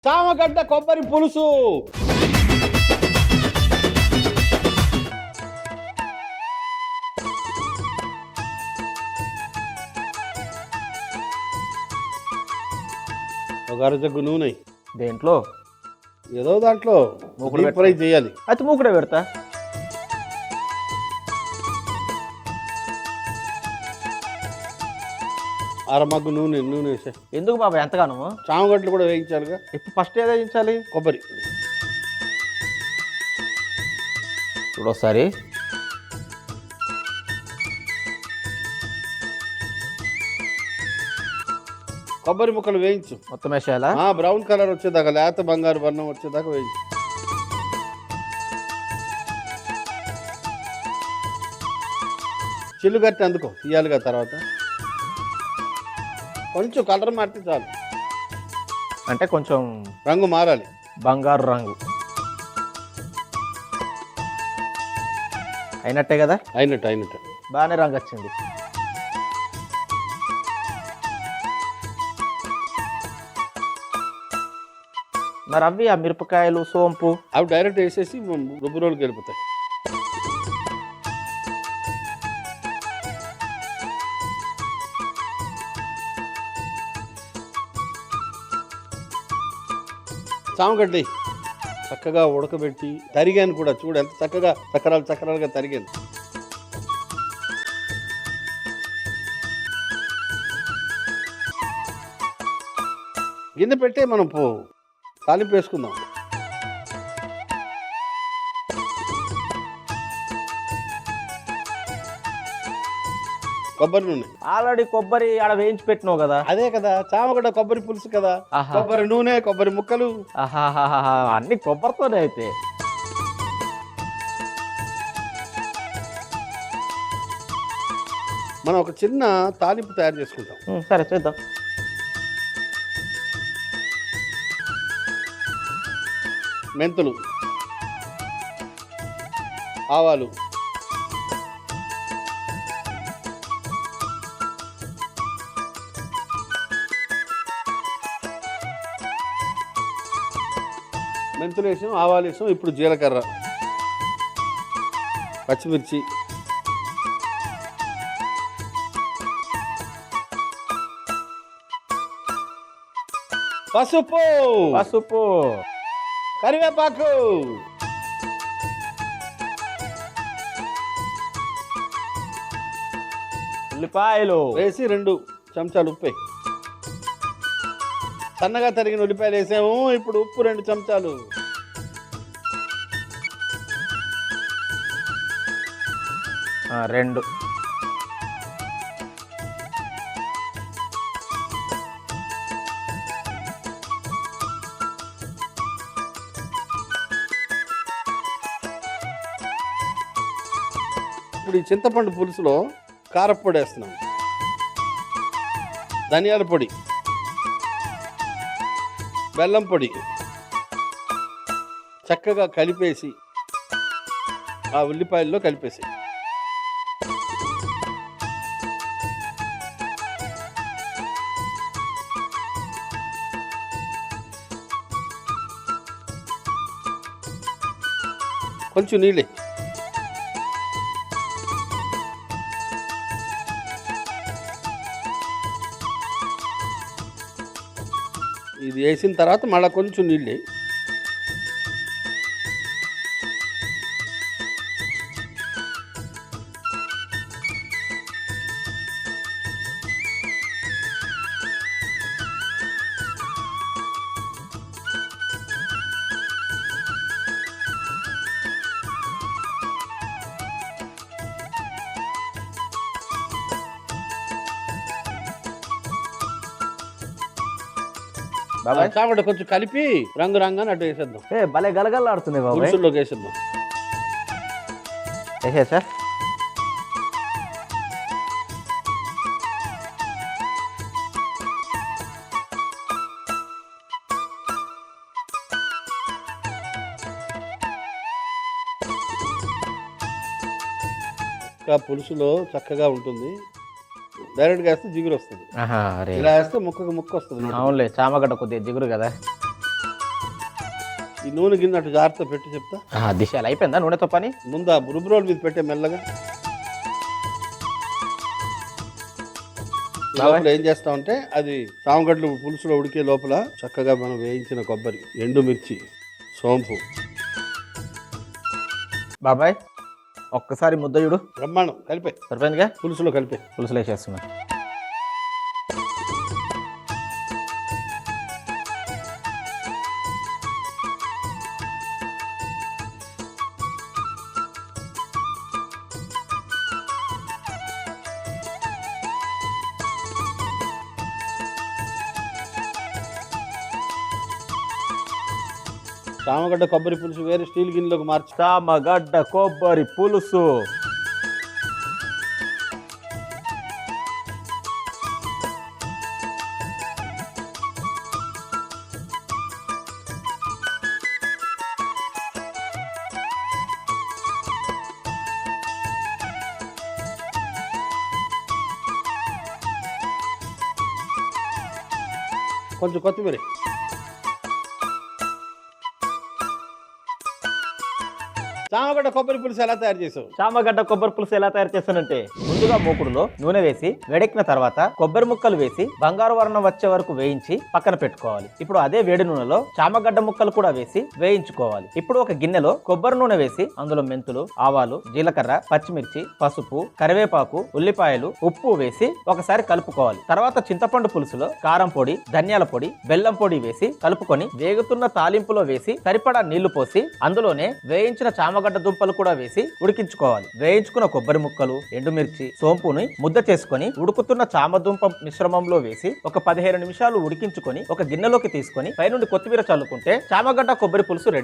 చామగడ్డ కొబ్బరి పులుసు. ఒక అరజగ్గు నూనె దేంట్లో ఏదో దాంట్లో డీప్ ఫ్రై చేయాలి. అది మూకుడే పెడతా. అరమగ్గు నూనె వేసే. ఎందుకు బాబా ఎంతగానో? చామగడ్డలు కూడా వేయించాలిగా. ఇప్పుడు ఫస్ట్ ఏదో వేయించాలి? కొబ్బరి. చూడొకసారి. కొబ్బరి ముక్కలు వేయించు. మొత్తం వేసేయాలా? బ్రౌన్ కలర్ వచ్చేదాకా, లేత బంగారు వర్ణం వచ్చేదాకా వేయించు. చిల్లు కట్టి అందుకో తీయాలిగా. తర్వాత కొంచెం కలర్ మారితే చాలు. అంటే కొంచెం రంగు మారాలి, బంగారు రంగు. అయినట్టే కదా? అయినట్టు. బాగానే రంగు వచ్చింది. మరి అవి ఆ మిరపకాయలు, సోంపు అవి డైరెక్ట్ వేసేసి రుబ్బు రోలుకి వెళ్ళిపోతాయి. చామగడ్డ చక్కగా ఉడకబెట్టి తరిగాను కూడా. చూడు ఎంత చక్కగా చక్రాలుగా తరిగాను. గిన్నె పెట్టే మనం తాలింపు వేసుకుందాం. కొబ్బరి నూనె ఆల్రెడీ కొబ్బరి ఆడ వేయించి పెట్టినావు కదా. అదే కదా చామగడ్డ కొబ్బరి పులుసు కదా. కొబ్బరి నూనె, కొబ్బరి ముక్కలు. అన్ని కొబ్బరితోనే అయితే. మనం ఒక చిన్న తాలింపు తయారు చేసుకుంటాం. సరే చేద్దాం. మెంతులు, ఆవాలు, మెంతులు వేసాం, ఆవాలు వేసాం. ఇప్పుడు జీలకర్ర, పచ్చిమిర్చి, పసుపు, కరివేపాకు, ఉల్లిపాయలు వేసి 2 చెంచాలు ఉప్పు. సన్నగా తరిగిన ఉల్లిపాయలు వేసాము. ఇప్పుడు ఉప్పు 2 చెంచాలు. రెండు. ఇప్పుడు ఈ చింతపండు పులుసులో కారప్పొడి వేస్తున్నాం, ధనియాల పొడి, బెల్లం పొడి చక్కగా కలిపేసి ఆ ఉల్లిపాయల్లో కలిపేసి కొంచెం నీళ్ళే. ఇది వేసిన తర్వాత మళ్ళీ కొంచెం నీళ్ళే. చామగడ్డ కొంచెం కలిపి రంగురంగాన్ని అటు వేసేద్దాం. భలే గలగలాడుతుంది బాబు. పులుసుల్లోకి వేసేద్దాం. వేసేసా. పులుసులో చక్కగా ఉంటుంది. డైరెక్ట్గా వేస్తే జిగురు వస్తుంది. ఇలా వేస్తే ముక్కకు ముక్క వస్తుంది. అవునులే, చామగడ్డ కొద్దిగా జిగురు కదా. ఈ నూనె గిన్నె అటు జాగ్రత్త పెట్టి చెప్తా. దిశాలు అయిపోయిందా నూనెతో పని? ముందు ఆ రుబ్బురోలు మీద పెట్టే మెల్లగా. ఈ లోపల ఏం చేస్తామంటే అది చామగడ్డలు పులుసులో ఉడికే లోపల చక్కగా మనం వేయించిన కొబ్బరి, ఎండుమిర్చి, సోంపు. బాబాయ్ ఒక్కసారి ముద్దయుడు. బ్రహ్మాండం. కలిపే. సరిపోయిందిగా? పులుసులో కలిపే. పులుసులో వేసేస్తున్నా. చామగడ్డ కొబ్బరి పులుసు వేరే స్టీల్ గిన్నెలోకి మార్చి. చామగడ్డ కొబ్బరి పులుసు. కొంచెం కొత్తిమీర. చామగడ్డ కొబ్బరి పులుసు ఎలా తయారు చేసావు? చామగడ్డ కొబ్బరి పులుసు ఎలా తయారు చేస్తానంటే, ముందుగా మూకుడులో నూనె వేసి వేడెక్కిన తర్వాత కొబ్బరి ముక్కలు వేసి బంగారు వర్ణం వచ్చే వరకు వేయించి పక్కన పెట్టుకోవాలి. ఇప్పుడు అదే వేడి నూనెలో చామగడ్డ ముక్కలు కూడా వేసి వేయించుకోవాలి. ఇప్పుడు ఒక గిన్నెలో కొబ్బరి నూనె వేసి అందులో మెంతులు, ఆవాలు, జీలకర్ర, పచ్చిమిర్చి, పసుపు, కరివేపాకు, ఉల్లిపాయలు, ఉప్పు వేసి ఒకసారి కలుపుకోవాలి. తర్వాత చింతపండు పులుసులో కారం పొడి, ధనియాల పొడి, బెల్లం పొడి వేసి కలుపుకొని వేగుతున్న తాలింపులో వేసి సరిపడా నీళ్లు పోసి అందులోనే వేయించిన చామగడ్డ దుంపలు కూడా వేసి ఉడికించుకోవాలి. వేయించుకున్న కొబ్బరి ముక్కలు, ఎండుమిర్చి, సోంపుని ముద్ద చేసుకొని ఉడుకుతున్న చామదుంప మిశ్రమంలో వేసి ఒక 15 నిమిషాలు ఉడికించుకొని ఒక గిన్నెలోకి తీసుకొని పైనుండి కొత్తిమీర చల్లుకుంటే చామగడ్డ కొబ్బరి పులుసు రెడీ.